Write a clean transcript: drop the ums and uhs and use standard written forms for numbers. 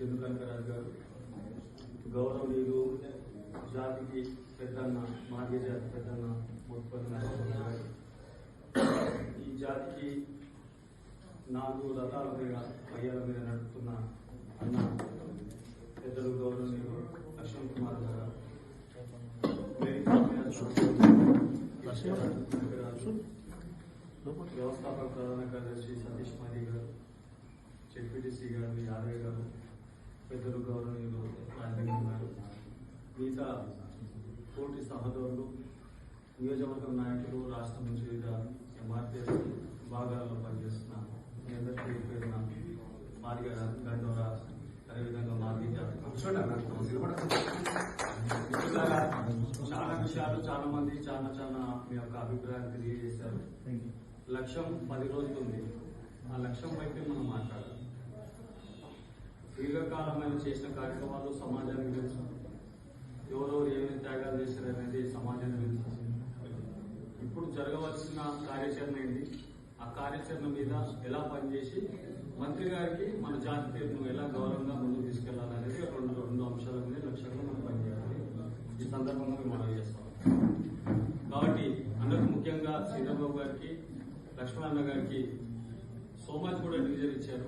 బిందు కనకరాజు గారు, గౌరవనీయులు జాతికి పెద్దన్న, మాజీ జాతి పెద్దన్న ముత్తుపల్లి నరసింహ గారు, ఈ జాతికి 4 రథాల మీద పయ్యాల మీద నడుపుతున్న అన్న పెద్దలు గౌరవనీయులు లక్ష్మణ్ కుమార్ గారు, వ్యవస్థాపక ప్రధాన కార్యదర్శి సతీష్ మాది గారు, జెడ్పీటీసీ గారు యాదవ్ గారు, పెద్దలు గౌరవనీయులు రాజేంద్ర గారు, మిగతా పోటీ సహోదరులు, నియోజకవర్గం నాయకులు, రాష్ట్రం నుంచి వివిధ ఎంఆర్పీఎస్ భాగాల్లో పనిచేస్తున్న మీ అందరికీ పేరున మాదిగ గండోరా, అదేవిధంగా మాదిగ చాలా విషయాలు చాలా మంది చాలా మీ యొక్క అభిప్రాయాలు తెలియజేశారు. లక్ష్యం 10 రోజులు ఉంది. ఆ లక్ష్యం వైపే మనం మాట్లాడాలి. దీర్ఘకాలమైన చేసిన కార్యక్రమాలు సమాజానికి తెలుసు, ఎవరెవరు ఏమైనా త్యాగాలు చేశారనేది సమాజానికి తెలుసు. ఇప్పుడు జరగవలసిన కార్యాచరణ ఏంటి, ఆ కార్యాచరణ మీద ఎలా పనిచేసి మంత్రి గారికి మన జాతి పేరును ఎలా గౌరవంగా ముందుకు తీసుకెళ్లాలనేది రెండు అంశాల మీద లక్ష్యంగా మనం పనిచేయాలి. ఈ సందర్భంగా మేము మనవి చేస్తాం. కాబట్టి అందరికి ముఖ్యంగా శ్రీధర్ బాబు గారికి, లక్ష్మణ్ అన్న గారికి సో మచ్ కూడా డివిజన్ ఇచ్చారు.